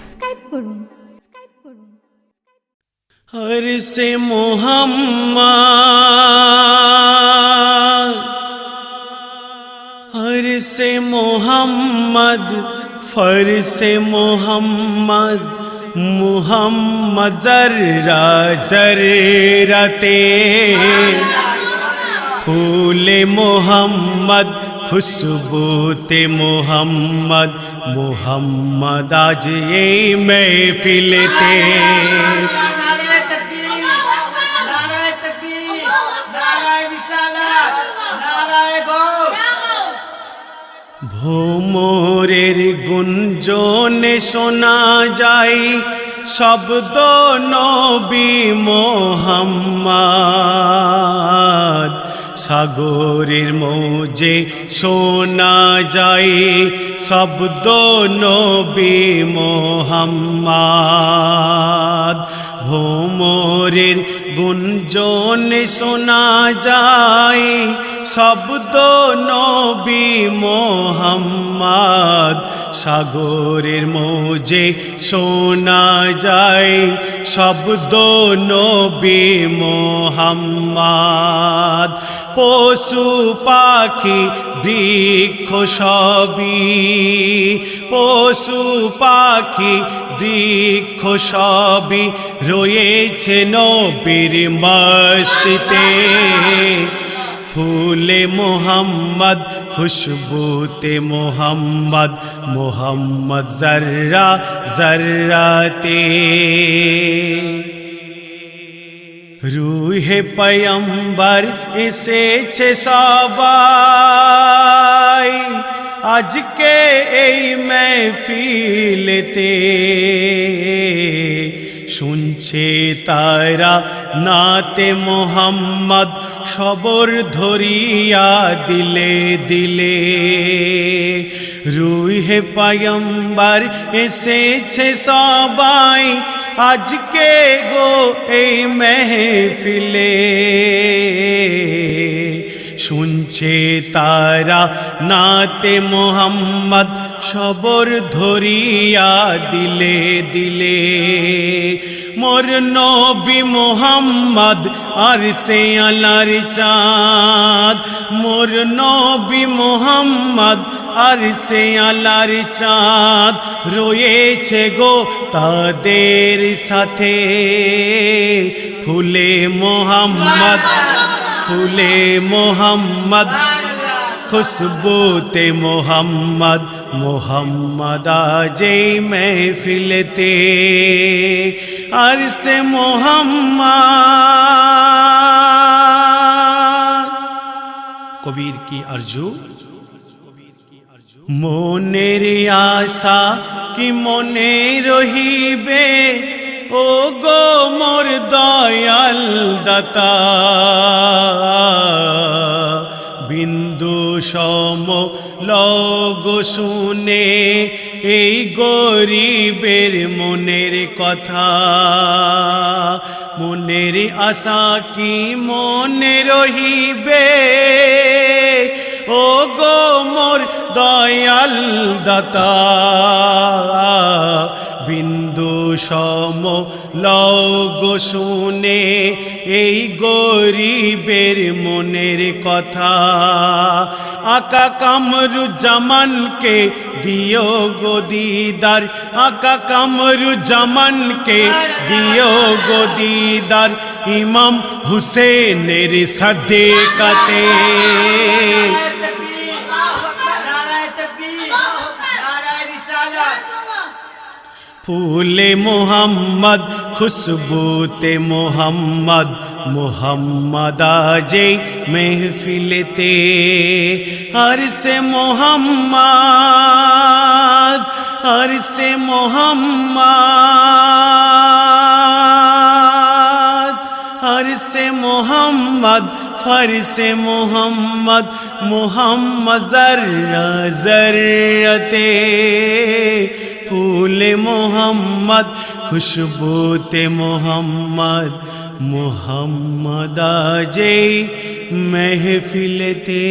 Subscribe করুন। अरसे मोहम्मद, अरसे मोहम्मद, फरसे मोहम्मद, मोहम्मद जर्रा जर्रते फूले मोहम्मद, खुशबूते मोहम्मद, मोहम्मद आज ये महफिलते ভোমরের গুঞ্জনে শোনা যায় শব্দ নবী মোহাম্মদ, সাগরের মৌজে শোনা যায় শব্দ নবী মোহাম্মদ। ভোমরের গুঞ্জনে শোনা যায় শব্দ নবী মোহাম্মদ, সাগরের মৌজে শোনা যায় শব্দ নবী মোহাম্মদ। পশু পাখি বৃক্ষ সবই, পশু পাখি বৃক্ষ সবই রয়েছে নবীর মস্তিতে। फूले मोहम्मद, खुशबूते मोहम्मद, मोहम्मद जर्रा जर्राते रूहे पैगंबर एसेছে সবাই আজকে এই महफिलते। শুনছে তারা নাতে মোহাম্মদ সবর ধরিয়া দিলে দিলে। রুহে পয়গম্বর এসেছে সবাই আজকে গো এই মেহফিলে। শুনছে তারা নাতে মোহাম্মদ সবর ধরিয়া দিলে দিলে। মোর নবী মোহাম্মদ আরশে আলার চাঁদ, মোর নবী মোহাম্মদ আরশে আলার চাঁদ রয়েছে গো তাদের সাথে। ফুলে মোহাম্মদ, ফুলে মোহাম্মদ, खुशबूते मोहम्मद, मोहम्मद आज महफिलते। अरसे मोहम्मद कबीर की अर्जू, मोनेर आशा कि मने रहिबे ओ गो मोर दयाल दाता। बिंदु सम लगो शुने এই গরিবের মনের কথা। মনের আশা কি মনে রহিবে ও গো মোর দয়াল দাতা। বিন্দু সম লগো শুনে এই গরিবের মনের কথা। আকা কামরুজ্জামানকে দিও গো দিদার, আকা কামরুজ্জামানকে দিও গো দিদার। ইমাম হুসেনের সাদেকাতে फूले मोहम्मद, खुशबूते मोहम्मद, मोहम्मद आजे महफिलते। अरसे मोहम्मद, अरसे मोहम्मद, अरसे मोहम्मद, फरसे मोहम्मद, मोहम्मद जर्रा जर्रते। फूले मोहम्मद, खुशबूते मोहम्मद, मोहम्मद आजे महफिलते।